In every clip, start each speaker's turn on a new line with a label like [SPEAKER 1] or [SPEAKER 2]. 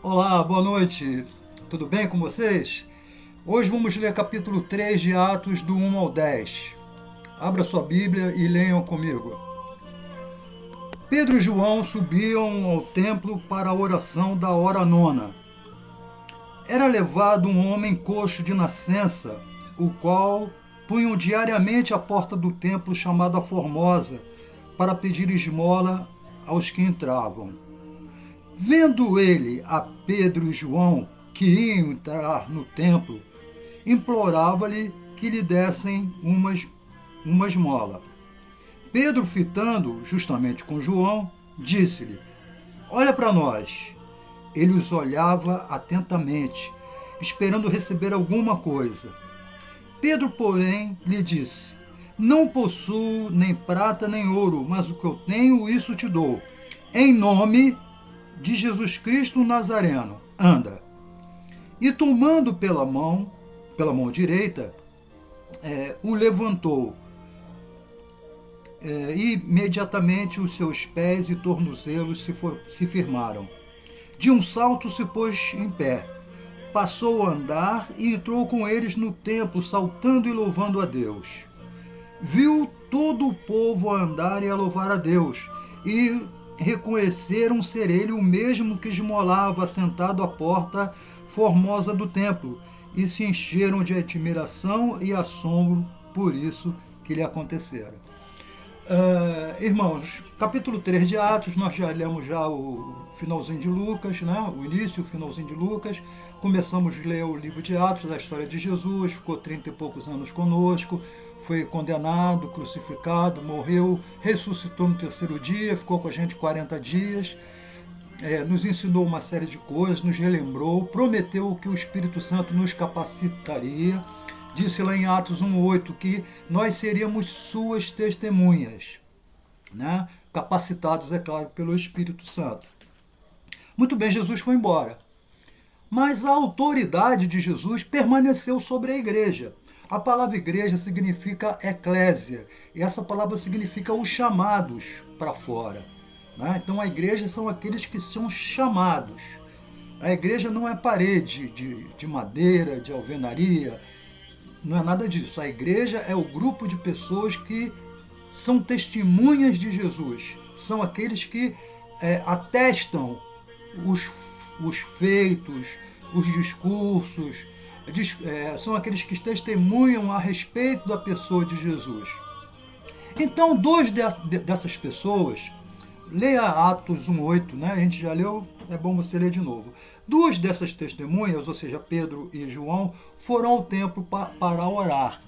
[SPEAKER 1] Olá, boa noite. Tudo bem com vocês? Hoje vamos ler capítulo 3 de Atos do 1 ao 10. Abra sua Bíblia e leiam comigo. Pedro e João subiam ao templo para a oração da hora nona. Era levado um homem coxo de nascença, o qual punham diariamente à porta do templo chamada Formosa, para pedir esmola aos que entravam. Vendo ele a Pedro e João, que iam entrar no templo, implorava-lhe que lhe dessem uma esmola. Pedro, fitando justamente com João, disse-lhe: Olha para nós. Ele os olhava atentamente, esperando receber alguma coisa. Pedro, porém, lhe disse: Não possuo nem prata nem ouro, mas o que eu tenho, isso te dou. Em nome de Jesus Cristo Nazareno, anda. E tomando pela mão direita, o levantou. E imediatamente os seus pés e tornozelos se firmaram. De um salto se pôs em pé, passou a andar e entrou com eles no templo, saltando e louvando a Deus. Viu todo o povo a andar e a louvar a Deus, e reconheceram ser ele o mesmo que esmolava sentado à porta formosa do templo, e se encheram de admiração e assombro por isso que lhe acontecera. Irmãos, capítulo 3 de Atos, nós já lemos já o finalzinho de Lucas, né? O início, o finalzinho de Lucas. Começamos a ler o livro de Atos, a história de Jesus, ficou 30 e poucos anos conosco, foi condenado, crucificado, morreu, ressuscitou no terceiro dia, ficou com a gente 40 dias, nos ensinou uma série de coisas, nos relembrou, prometeu que o Espírito Santo nos capacitaria. Disse lá em Atos 1,8 que nós seríamos suas testemunhas, né? Capacitados, é claro, pelo Espírito Santo. Muito bem, Jesus foi embora. Mas a autoridade de Jesus permaneceu sobre a igreja. A palavra igreja significa eclésia, e essa palavra significa os chamados para fora, né? Então a igreja são aqueles que são chamados. A igreja não é parede de madeira, de alvenaria. Não é nada disso. A igreja é o grupo de pessoas que são testemunhas de Jesus. São aqueles que atestam os feitos, os discursos, são aqueles que testemunham a respeito da pessoa de Jesus. Então, duas dessas pessoas, leia Atos 1,8, né? A gente já leu, é bom você ler de novo. Duas dessas testemunhas, ou seja, Pedro e João, foram ao templo para orar.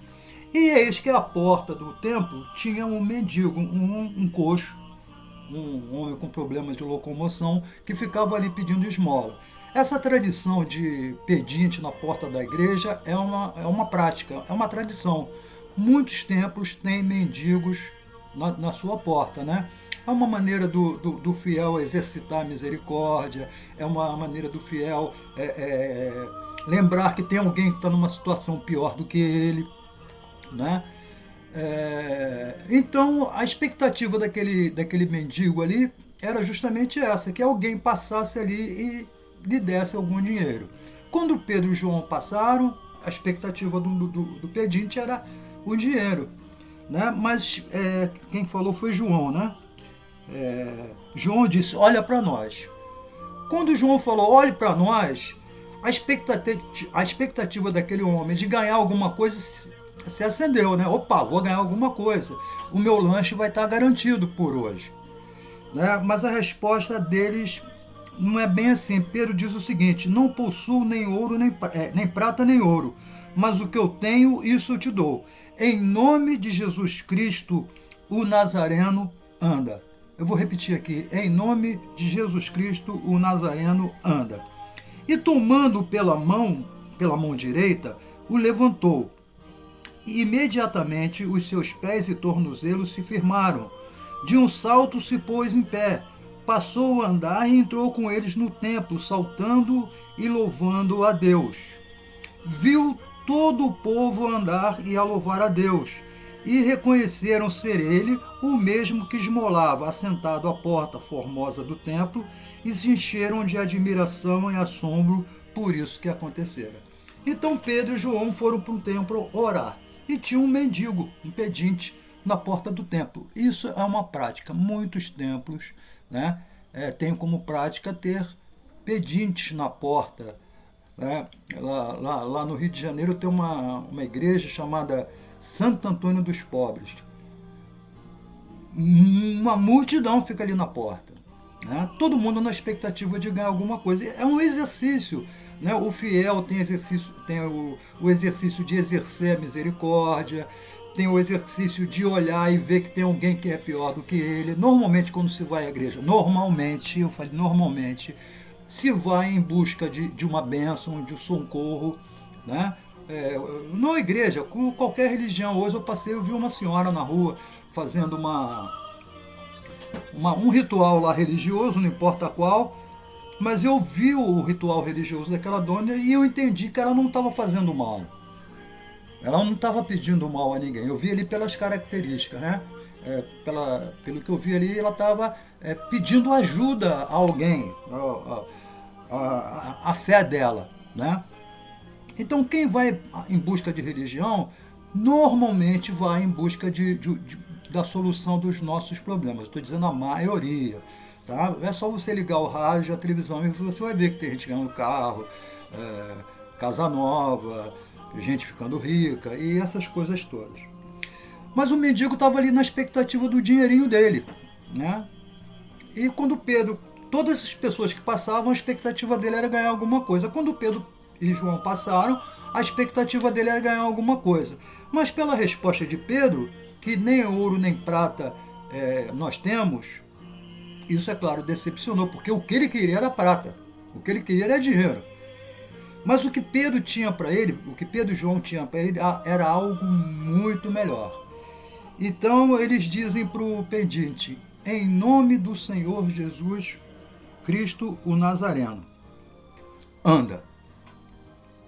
[SPEAKER 1] E eis que à porta do templo tinha um mendigo, um coxo, um homem com problemas de locomoção, que ficava ali pedindo esmola. Essa tradição de pedinte na porta da igreja é uma prática, é uma tradição. Muitos templos têm mendigos na sua porta, né? É uma maneira do fiel exercitar a misericórdia, é uma maneira do fiel lembrar que tem alguém que está numa situação pior do que ele, né? Então, a expectativa daquele mendigo ali era justamente essa, que alguém passasse ali e lhe desse algum dinheiro. Quando Pedro e João passaram, a expectativa do pedinte era o dinheiro, né? Mas quem falou foi João, né? João disse: olha para nós. Quando João falou olhe para nós, a expectativa daquele homem de ganhar alguma coisa se acendeu, né? Opa, vou ganhar alguma coisa, o meu lanche vai estar garantido por hoje, né? Mas a resposta deles não é bem assim. Pedro diz o seguinte: não possuo nem ouro, nem prata nem ouro, mas o que eu tenho, isso eu te dou. Em nome de Jesus Cristo, o Nazareno, anda. Eu vou repetir aqui: em nome de Jesus Cristo, o Nazareno, anda. E tomando pela mão direita, o levantou. E imediatamente os seus pés e tornozelos se firmaram. De um salto se pôs em pé, passou a andar e entrou com eles no templo, saltando e louvando a Deus. Viu todo o povo andar e a louvar a Deus, e reconheceram ser ele o mesmo que esmolava assentado à porta formosa do templo, e se encheram de admiração e assombro por isso que acontecera. Então Pedro e João foram para um templo orar, e tinha um mendigo, um pedinte, na porta do templo. Isso é uma prática. Muitos templos, né, têm como prática ter pedintes na porta. Né? Lá no Rio de Janeiro tem uma igreja chamada Santo Antônio dos Pobres. Uma multidão fica ali na porta. Né? Todo mundo na expectativa de ganhar alguma coisa. É um exercício. Né? O fiel tem o exercício de exercer a misericórdia, tem o exercício de olhar e ver que tem alguém que é pior do que ele. Normalmente, quando se vai à igreja, normalmente, se vai em busca de uma bênção, de um socorro. Né? Na igreja, com qualquer religião. Hoje eu vi uma senhora na rua fazendo um ritual lá religioso, não importa qual, mas eu vi o ritual religioso daquela dona e eu entendi que ela não estava fazendo mal. Ela não estava pedindo mal a ninguém. Eu vi ali pelas características, né? Pelo que eu vi ali, ela estava pedindo ajuda a alguém, a fé dela, né? Então, quem vai em busca de religião, normalmente vai em busca da solução dos nossos problemas. Estou dizendo a maioria. Tá? É só você ligar o rádio, a televisão, e você vai ver que tem gente ganhando carro, casa nova, gente ficando rica e essas coisas todas. Mas o mendigo estava ali na expectativa do dinheirinho dele. Né? E quando Pedro, todas as pessoas que passavam, a expectativa dele era ganhar alguma coisa. Quando Pedro e João passaram, a expectativa dele era ganhar alguma coisa. Mas pela resposta de Pedro, que nem ouro nem prata nós temos, isso, é claro, decepcionou, porque o que ele queria era prata, o que ele queria era dinheiro. Mas o que Pedro tinha para ele, o que Pedro e João tinham para ele, era algo muito melhor. Então eles dizem para o pedinte: em nome do Senhor Jesus Cristo, o Nazareno, anda.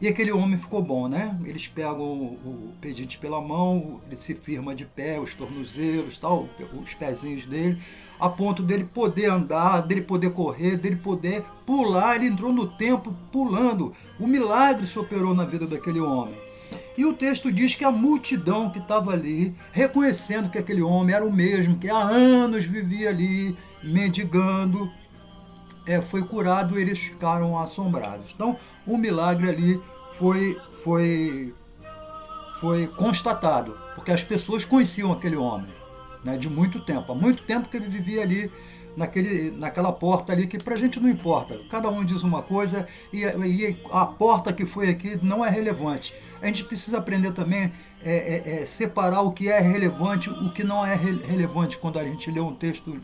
[SPEAKER 1] E aquele homem ficou bom, né? Eles pegam o pedinte pela mão, ele se firma de pé, os tornozelos, tal, os pezinhos dele, a ponto dele poder andar, dele poder correr, dele poder pular. Ele entrou no templo pulando. O milagre se operou na vida daquele homem. E o texto diz que a multidão que estava ali, reconhecendo que aquele homem era o mesmo, que há anos vivia ali, mendigando, foi curado, e eles ficaram assombrados. Então, o milagre ali foi constatado, porque as pessoas conheciam aquele homem, né, de muito tempo. Há muito tempo que ele vivia ali, naquela porta ali, que pra gente não importa. Cada um diz uma coisa e a porta que foi aqui não é relevante. A gente precisa aprender também separar o que é relevante, o que não é relevante quando a gente lê um texto.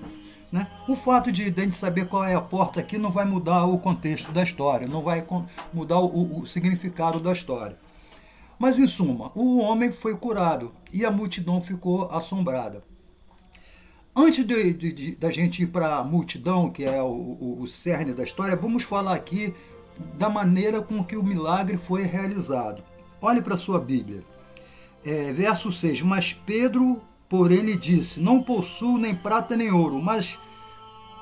[SPEAKER 1] Né? O fato de a gente saber qual é a porta aqui não vai mudar o contexto da história, não vai mudar o significado da história. Mas, em suma, o homem foi curado e a multidão ficou assombrada. Antes da gente ir para a multidão, que é o cerne da história, vamos falar aqui da maneira com que o milagre foi realizado. Olhe para a sua Bíblia. Verso 6. Mas Pedro, porém, lhe disse: não possuo nem prata nem ouro, mas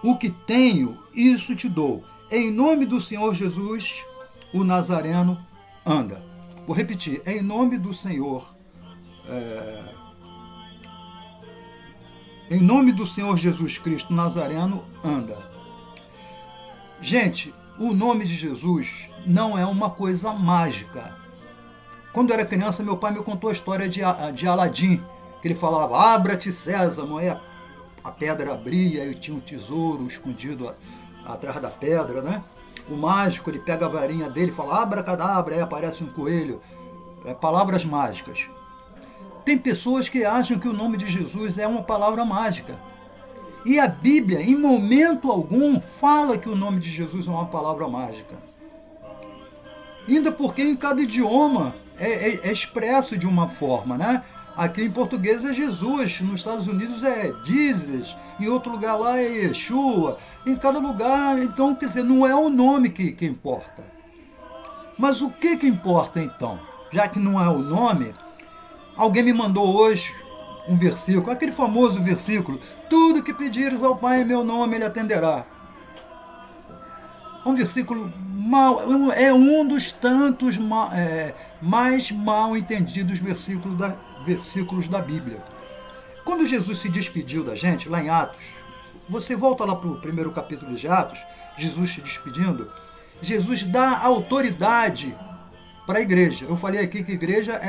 [SPEAKER 1] o que tenho, isso te dou. Em nome do Senhor Jesus, o Nazareno, anda. Vou repetir. Em nome do Senhor, em nome do Senhor Jesus Cristo Nazareno, anda. Gente, o nome de Jesus não é uma coisa mágica. Quando eu era criança, meu pai me contou a história de Aladim, que ele falava: abra-te, Sésamo, aí a pedra abria e tinha um tesouro escondido atrás da pedra, né? O mágico, ele pega a varinha dele e fala: abracadabra, aí aparece um coelho. Palavras mágicas. Tem pessoas que acham que o nome de Jesus é uma palavra mágica. E a Bíblia, em momento algum, fala que o nome de Jesus é uma palavra mágica. Ainda porque em cada idioma é expresso de uma forma, né? Aqui em português é Jesus, nos Estados Unidos é Jesus, em outro lugar lá é Yeshua. Em cada lugar, então, quer dizer, não é o nome que importa. Mas o que importa então? Já que não é o nome, alguém me mandou hoje um versículo, aquele famoso versículo: tudo que pedires ao Pai em meu nome, Ele atenderá. É um versículo mal, é um dos tantos mais mal entendidos versículos da Bíblia. Quando Jesus se despediu da gente, lá em Atos, você volta lá para o primeiro capítulo de Atos, Jesus se despedindo, Jesus dá autoridade para a igreja. Eu falei aqui que igreja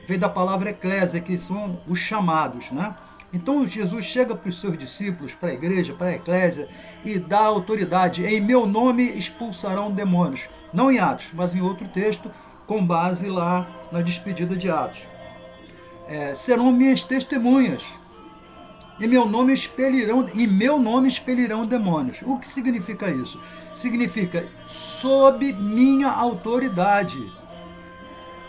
[SPEAKER 1] veio da palavra eclésia, que são os chamados, né? Então Jesus chega para os seus discípulos, para a igreja, para a eclésia, e dá autoridade. Em meu nome expulsarão demônios. Não em Atos, mas em outro texto, com base lá na despedida de Atos. Serão minhas testemunhas. Em meu nome expelirão demônios. O que significa isso? Significa sob minha autoridade.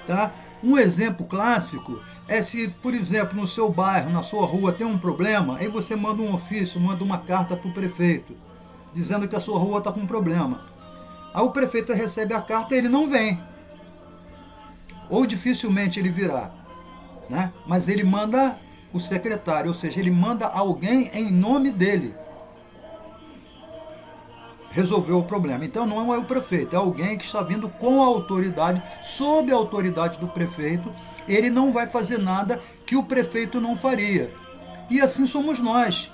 [SPEAKER 1] Tá? Um exemplo clássico é se, por exemplo, no seu bairro, na sua rua, tem um problema, aí você manda um ofício, manda uma carta para o prefeito, dizendo que a sua rua está com um problema. Aí o prefeito recebe a carta e ele não vem. Ou dificilmente ele virá. Né? Mas ele manda o secretário, ou seja, ele manda alguém em nome dele resolver o problema. Então não é o prefeito, é alguém que está vindo com a autoridade, sob a autoridade do prefeito. Ele não vai fazer nada que o prefeito não faria. E assim somos nós.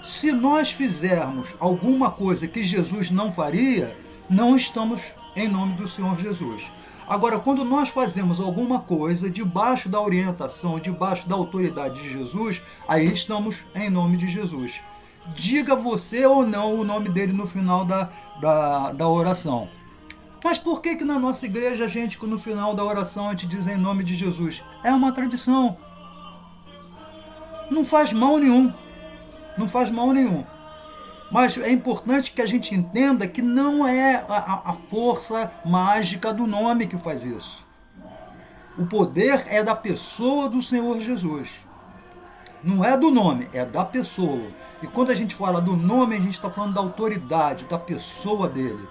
[SPEAKER 1] Se nós fizermos alguma coisa que Jesus não faria, não estamos em nome do Senhor Jesus. Agora, quando nós fazemos alguma coisa debaixo da orientação, debaixo da autoridade de Jesus, aí estamos em nome de Jesus. Diga você ou não o nome dele no final da oração. Mas por que na nossa igreja a gente, no final da oração, a gente diz em nome de Jesus? É uma tradição. Não faz mal nenhum. Não faz mal nenhum. Mas é importante que a gente entenda que não é a força mágica do nome que faz isso. O poder é da pessoa do Senhor Jesus. Não é do nome, é da pessoa. E quando a gente fala do nome, a gente está falando da autoridade, da pessoa dele.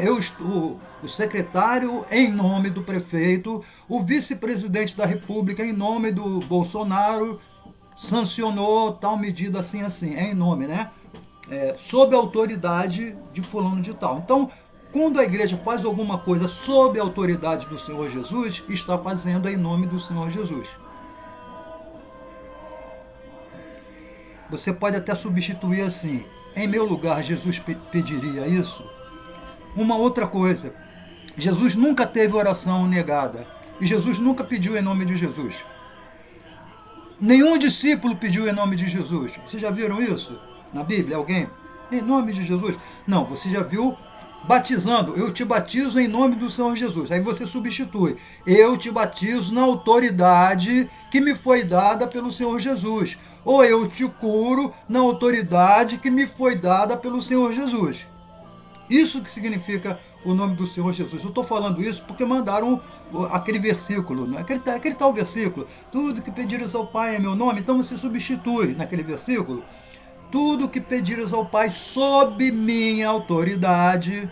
[SPEAKER 1] Eu estou, o secretário em nome do prefeito, o vice-presidente da República em nome do Bolsonaro sancionou tal medida assim, em nome, né? Sob a autoridade de fulano de tal. Então, quando a igreja faz alguma coisa sob a autoridade do Senhor Jesus, está fazendo em nome do Senhor Jesus. Você pode até substituir assim: em meu lugar Jesus pediria isso? Uma outra coisa, Jesus nunca teve oração negada. E Jesus nunca pediu em nome de Jesus. Nenhum discípulo pediu em nome de Jesus. Vocês já viram isso na Bíblia? Alguém? Em nome de Jesus? Não, você já viu batizando. Eu te batizo em nome do Senhor Jesus. Aí você substitui. Eu te batizo na autoridade que me foi dada pelo Senhor Jesus. Ou eu te curo na autoridade que me foi dada pelo Senhor Jesus. Isso que significa o nome do Senhor Jesus. Eu estou falando isso porque mandaram aquele versículo, né? aquele tal versículo. Tudo que pedires ao Pai em meu nome, então você substitui naquele versículo. Tudo que pedires ao Pai sob minha autoridade,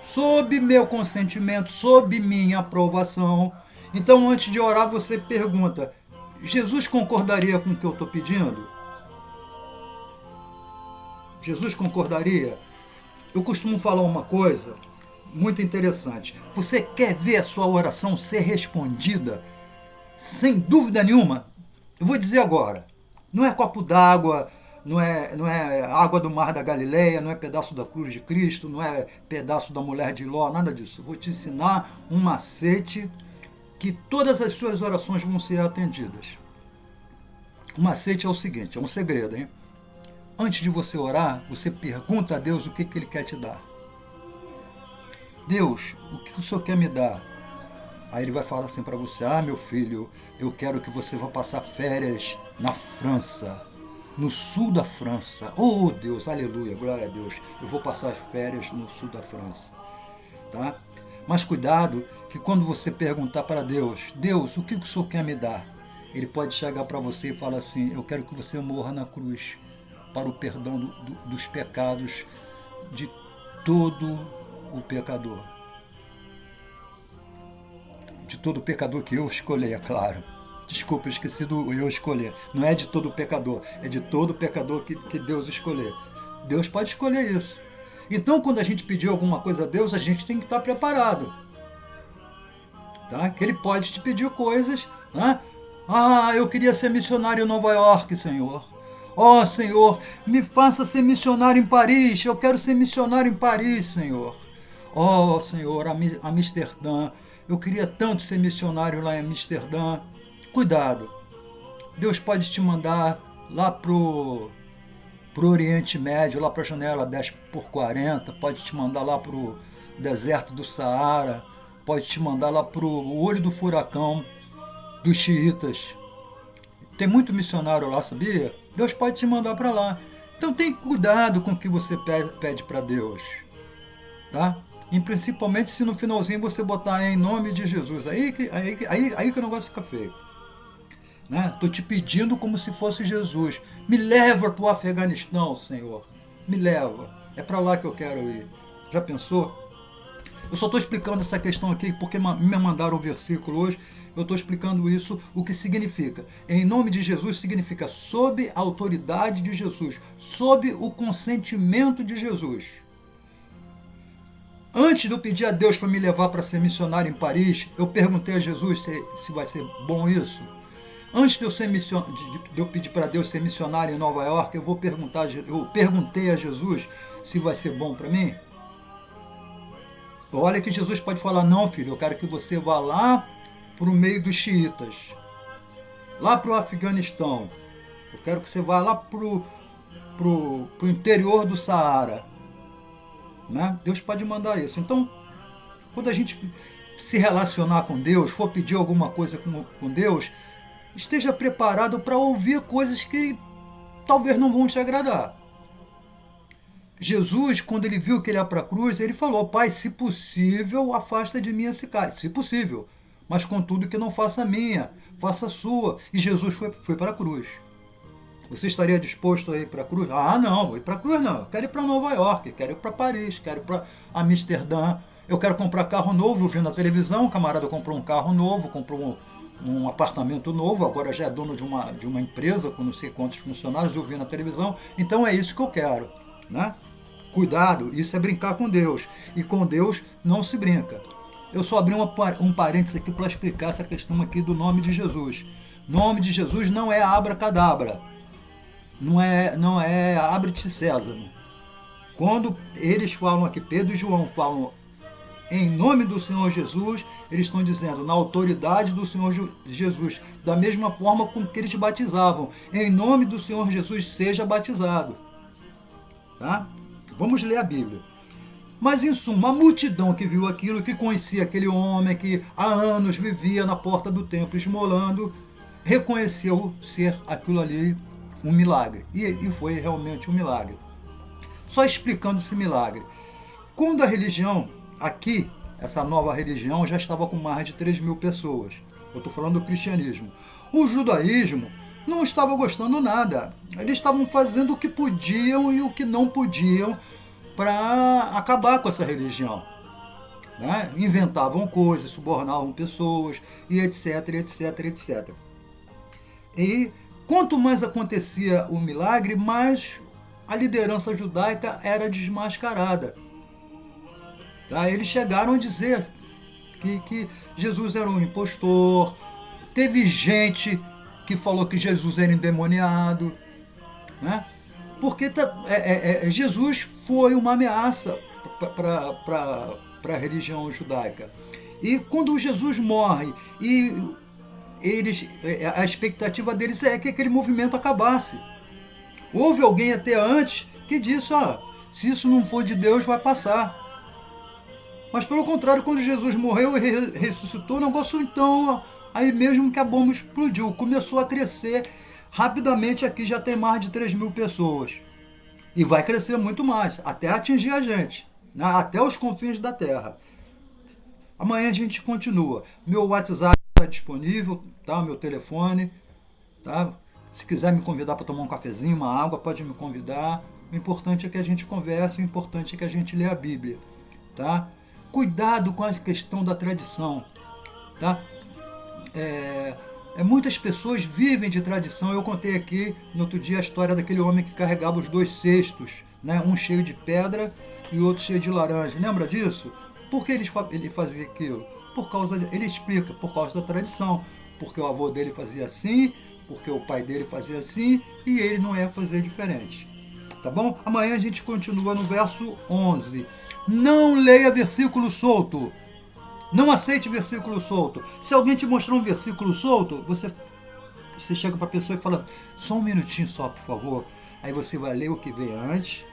[SPEAKER 1] sob meu consentimento, sob minha aprovação. Então, antes de orar, você pergunta: Jesus concordaria com o que eu estou pedindo? Jesus concordaria? Eu costumo falar uma coisa muito interessante. Você quer ver a sua oração ser respondida? Sem dúvida nenhuma. Eu vou dizer agora. Não é copo d'água, não é água do mar da Galileia, não é pedaço da cruz de Cristo, não é pedaço da mulher de Ló, nada disso. Eu vou te ensinar um macete que todas as suas orações vão ser atendidas. O macete é o seguinte, é um segredo, hein? Antes de você orar, você pergunta a Deus o que Ele quer te dar. Deus, o que o Senhor quer me dar? Aí Ele vai falar assim para você: meu filho, eu quero que você vá passar férias na França, no sul da França. Oh Deus, aleluia, glória a Deus. Eu vou passar férias no sul da França. Tá? Mas cuidado que quando você perguntar para Deus: Deus, o que o Senhor quer me dar? Ele pode chegar para você e falar assim: eu quero que você morra na cruz para o perdão dos pecados de todo o pecador. De todo pecador que eu escolhi, é claro. Desculpa, eu esqueci do eu escolher. Não é de todo pecador, é de todo pecador que Deus escolher. Deus pode escolher isso. Então, quando a gente pedir alguma coisa a Deus, a gente tem que estar preparado. Tá? Que Ele pode te pedir coisas, né? Ah, eu queria ser missionário em Nova York, Senhor. Ó, Senhor, me faça ser missionário em Paris. Eu quero ser missionário em Paris, Senhor. Ó, Senhor, Amsterdã. Eu queria tanto ser missionário lá em Amsterdã. Cuidado. Deus pode te mandar lá pro Oriente Médio, lá para a janela 10x40, pode te mandar lá pro deserto do Saara, pode te mandar lá pro olho do furacão dos xiitas. Tem muito missionário lá, sabia? Deus pode te mandar para lá. Então tem cuidado com o que você pede para Deus, tá? E principalmente se no finalzinho você botar em nome de Jesus, aí que o negócio fica feio. Estou te pedindo como se fosse Jesus. Me leva para o Afeganistão, Senhor. Me leva. É para lá que eu quero ir. Já pensou? Eu só estou explicando essa questão aqui porque me mandaram um versículo hoje. Eu estou explicando isso, o que significa. Em nome de Jesus significa sob a autoridade de Jesus, sob o consentimento de Jesus. Antes de eu pedir a Deus para me levar para ser missionário em Paris, eu perguntei a Jesus se vai ser bom isso. Antes de eu pedir para Deus ser missionário em Nova York, eu perguntei a Jesus se vai ser bom para mim. Olha que Jesus pode falar, não, filho, eu quero que você vá lá para o meio dos xiitas, lá para o Afeganistão. Eu quero que você vá lá para o interior do Saara. Né? Deus pode mandar isso. Então, quando a gente se relacionar com Deus, for pedir alguma coisa com Deus, esteja preparado para ouvir coisas que talvez não vão te agradar. Jesus, quando ele viu que ele ia para a cruz, ele falou, Pai, se possível, afasta de mim esse cálice. Se possível, mas contudo que não faça a minha, faça a sua. E Jesus foi para a cruz. Você estaria disposto a ir para a cruz? Ah, não, vou ir para a cruz não. Eu quero ir para Nova York, quero ir para Paris, quero ir para Amsterdã. Eu quero comprar carro novo, eu vi na televisão, o camarada comprou um carro novo, comprou um apartamento novo, agora já é dono de uma empresa com não sei quantos funcionários, eu vi na televisão. Então é isso que eu quero, né? Cuidado, isso é brincar com Deus. E com Deus não se brinca. Eu só abri um parênteses aqui para explicar essa questão aqui do nome de Jesus. Nome de Jesus não é abracadabra. Não é abre-te César. Quando eles falam aqui, Pedro e João falam em nome do Senhor Jesus, eles estão dizendo na autoridade do Senhor Jesus, da mesma forma com que eles batizavam. Em nome do Senhor Jesus, seja batizado. Tá? Vamos ler a Bíblia. Mas, em suma, a multidão que viu aquilo, que conhecia aquele homem que há anos vivia na porta do templo esmolando, reconheceu ser aquilo ali um milagre. E foi realmente um milagre. Só explicando esse milagre. Quando a religião, aqui, essa nova religião, já estava com mais de 3.000 pessoas. Eu estou falando do cristianismo. O judaísmo não estava gostando nada. Eles estavam fazendo o que podiam e o que não podiam para acabar com essa religião. Né? Inventavam coisas, subornavam pessoas, e etc, etc, etc. E quanto mais acontecia o milagre, mais a liderança judaica era desmascarada. Tá? Eles chegaram a dizer que Jesus era um impostor. Teve gente que falou que Jesus era endemoniado. Né? Porque Jesus foi uma ameaça para a religião judaica. E quando Jesus morre, a expectativa deles é que aquele movimento acabasse. Houve alguém até antes que disse, se isso não for de Deus, vai passar. Mas pelo contrário, quando Jesus morreu e ressuscitou, o negócio então, aí mesmo que a bomba explodiu, começou a crescer rapidamente. Aqui já tem mais de 3.000 pessoas. E vai crescer muito mais, até atingir a gente, né? Até os confins da terra. Amanhã a gente continua. Meu WhatsApp está disponível, tá? Meu telefone, tá? Se quiser me convidar para tomar um cafezinho, uma água, pode me convidar. O importante é que a gente converse, o importante é que a gente lê a Bíblia, tá? Cuidado com a questão da tradição, tá? Muitas pessoas vivem de tradição. Eu contei aqui no outro dia a história daquele homem que carregava os 2 cestos, né? Um cheio de pedra e outro cheio de laranja. Lembra disso? Por que ele fazia aquilo? Ele explica, por causa da tradição. Porque o avô dele fazia assim, porque o pai dele fazia assim, e ele não ia fazer diferente. Tá bom? Amanhã a gente continua no verso 11. Não leia versículo solto. Não aceite versículo solto. Se alguém te mostrar um versículo solto, você chega para a pessoa e fala, só um minutinho só, por favor. Aí você vai ler o que vem antes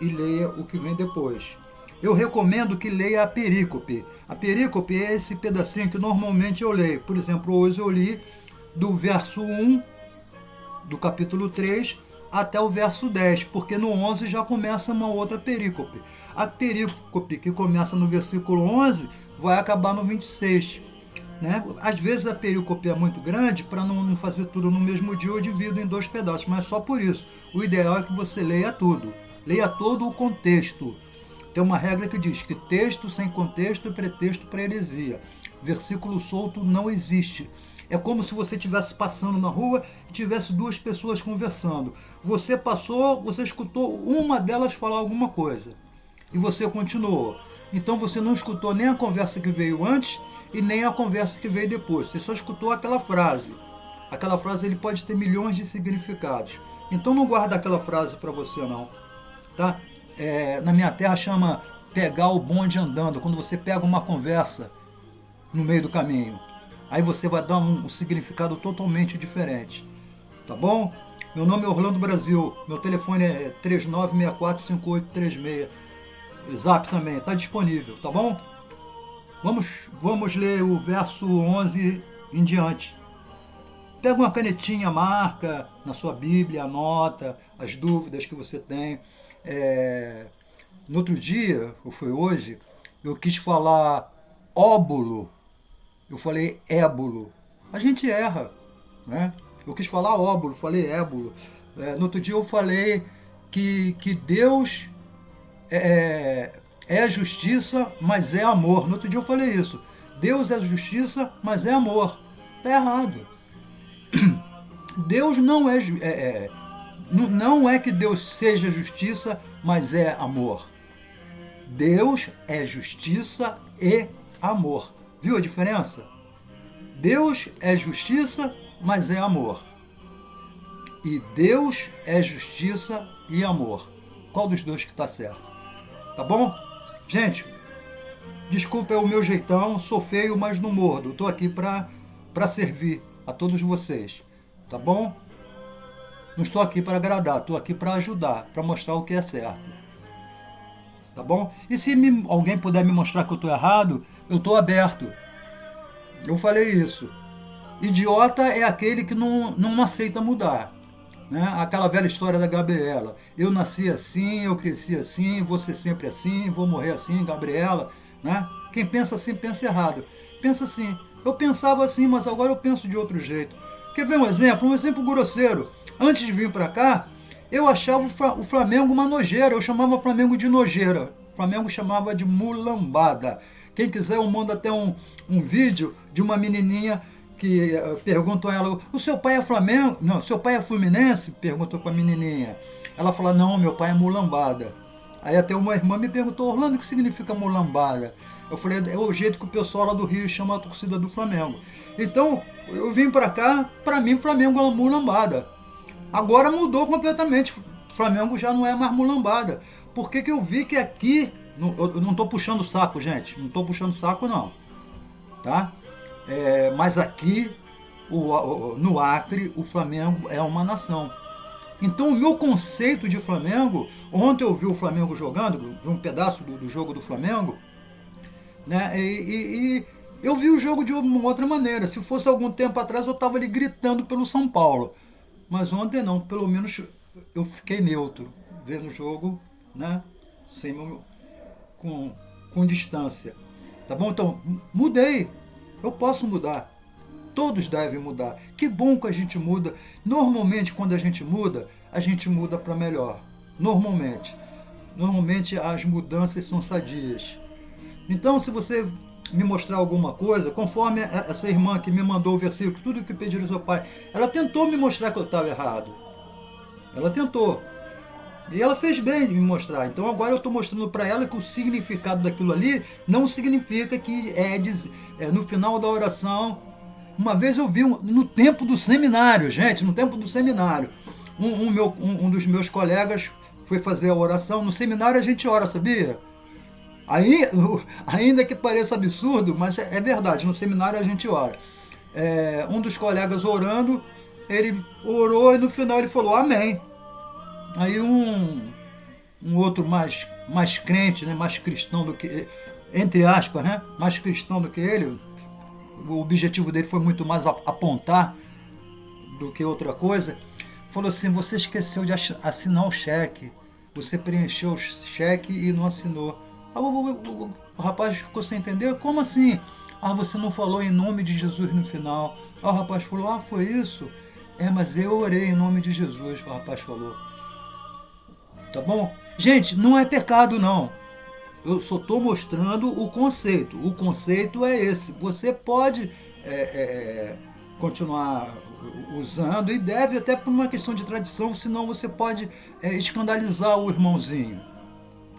[SPEAKER 1] e leia o que vem depois. Eu recomendo que leia a perícope. A perícope é esse pedacinho que normalmente eu leio. Por exemplo, hoje eu li do verso 1 do capítulo 3 até o verso 10, porque no 11 já começa uma outra perícope. A perícope que começa no versículo 11 vai acabar no 26. Né? Às vezes a perícope é muito grande, para não fazer tudo no mesmo dia, eu divido em 2 pedaços, mas só por isso. O ideal é que você leia tudo. Leia todo o contexto. Tem uma regra que diz que texto sem contexto é pretexto para heresia. Versículo solto não existe. É como se você estivesse passando na rua e tivesse 2 pessoas conversando. Você passou, você escutou uma delas falar alguma coisa. E você continuou. Então você não escutou nem a conversa que veio antes e nem a conversa que veio depois. Você só escutou aquela frase. Aquela frase ele pode ter milhões de significados. Então não guarda aquela frase para você não. Tá? Na minha terra chama pegar o bonde andando. Quando você pega uma conversa no meio do caminho. Aí você vai dar um significado totalmente diferente. Tá bom? Meu nome é Orlando Brasil. Meu telefone é 39645836. Zap também, está disponível, tá bom? Vamos ler o verso 11 em diante. Pega uma canetinha, marca na sua Bíblia, anota as dúvidas que você tem. No outro dia, ou foi hoje, eu quis falar óbulo, eu falei ébulo. A gente erra, né? Eu quis falar óbulo, falei ébulo. No outro dia eu falei que Deus é justiça, mas é amor. No outro dia eu falei isso. Deus é justiça, mas é amor. Está errado. Deus não é que Deus seja justiça, mas é amor. Deus é justiça e amor. Viu a diferença? Deus é justiça, mas é amor. E Deus é justiça e amor. Qual dos dois que está certo? Tá bom? Gente, desculpa o meu jeitão, sou feio, mas não mordo. Estou aqui para servir a todos vocês. Tá bom? Não estou aqui para agradar, estou aqui para ajudar, para mostrar o que é certo. Tá bom? E se alguém puder me mostrar que eu estou errado, eu estou aberto. Eu falei isso. Idiota é aquele que não aceita mudar. Né? Aquela velha história da Gabriela. Eu nasci assim, eu cresci assim, vou ser sempre assim, vou morrer assim, Gabriela. Né? Quem pensa assim, pensa errado. Pensa assim, eu pensava assim, mas agora eu penso de outro jeito. Quer ver um exemplo? Um exemplo grosseiro. Antes de vir para cá, eu achava o Flamengo uma nojeira. Eu chamava o Flamengo de nojeira. O Flamengo chamava de mulambada. Quem quiser, eu mando até um vídeo de uma menininha que perguntou a ela, o seu pai é Flamengo? Não, seu pai é Fluminense? Perguntou para a menininha. Ela falou, não, meu pai é mulambada. Aí até uma irmã me perguntou, Orlando, o que significa mulambada? Eu falei, é o jeito que o pessoal lá do Rio chama a torcida do Flamengo. Então, eu vim para cá, para mim, Flamengo é uma mulambada. Agora mudou completamente. Flamengo já não é mais mulambada. Porque que eu vi que aqui, eu não estou puxando saco, gente. Não estou puxando saco, não. Tá? Mas aqui, no Acre, o Flamengo é uma nação. Então, o meu conceito de Flamengo, ontem eu vi o Flamengo jogando, vi um pedaço do jogo do Flamengo, né? E eu vi o jogo de uma outra maneira. Se fosse algum tempo atrás, eu estava ali gritando pelo São Paulo. Mas ontem não, pelo menos eu fiquei neutro, vendo o jogo, né? Com distância. Tá bom? Então, mudei. Eu posso mudar. Todos devem mudar. Que bom que a gente muda. Normalmente, quando a gente muda para melhor. Normalmente as mudanças são sadias. Então, se você me mostrar alguma coisa, conforme essa irmã que me mandou o versículo, tudo que pediram ao seu pai, ela tentou me mostrar que eu estava errado. Ela tentou. E ela fez bem em me mostrar. Então agora eu estou mostrando para ela que o significado daquilo ali não significa que no final da oração. Uma vez eu vi no tempo do seminário, gente, no tempo do seminário, um dos meus colegas foi fazer a oração. No seminário a gente ora, sabia? Aí, ainda que pareça absurdo, mas é verdade, no seminário a gente ora. Um dos colegas orando, ele orou e no final ele falou amém. Aí um outro mais crente, né, mais cristão do que, entre aspas, né, mais cristão do que ele, o objetivo dele foi muito mais apontar do que outra coisa, falou assim, você esqueceu de assinar o cheque, você preencheu o cheque e não assinou. O rapaz ficou sem entender, como assim? Ah, você não falou em nome de Jesus no final. Ah, o rapaz falou, ah, foi isso? Mas eu orei em nome de Jesus, o rapaz falou. Tá bom? Gente, não é pecado não. Eu só estou mostrando o conceito. O conceito é esse. Você pode continuar usando e deve até por uma questão de tradição, senão você pode escandalizar o irmãozinho.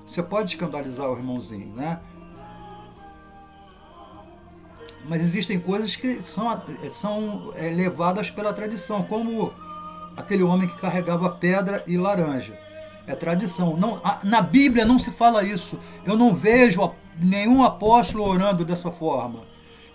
[SPEAKER 1] Você pode escandalizar o irmãozinho, né? Mas existem coisas que são levadas pela tradição, como aquele homem que carregava pedra e laranja. É tradição. Não, na Bíblia não se fala isso. Eu não vejo nenhum apóstolo orando dessa forma.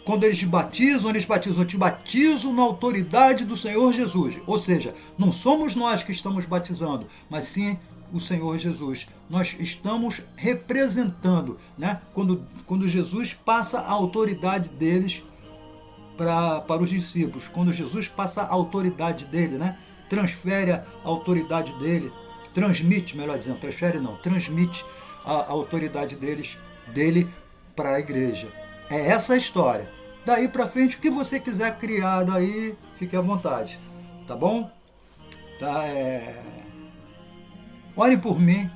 [SPEAKER 1] Quando eles batizam, eu te batizo na autoridade do Senhor Jesus. Ou seja, não somos nós que estamos batizando, mas sim o Senhor Jesus. Nós estamos representando, né? Quando Jesus passa a autoridade deles para os discípulos, quando Jesus passa a autoridade dele, né? Transfere a autoridade dele, transmite, melhor dizendo, transfere não, transmite a autoridade dele para a igreja. É essa a história. Daí para frente, o que você quiser criar daí, fique à vontade. Tá bom? Tá, Orem por mim,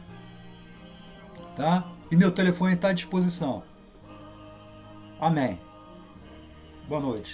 [SPEAKER 1] tá? E meu telefone está à disposição. Amém. Boa noite.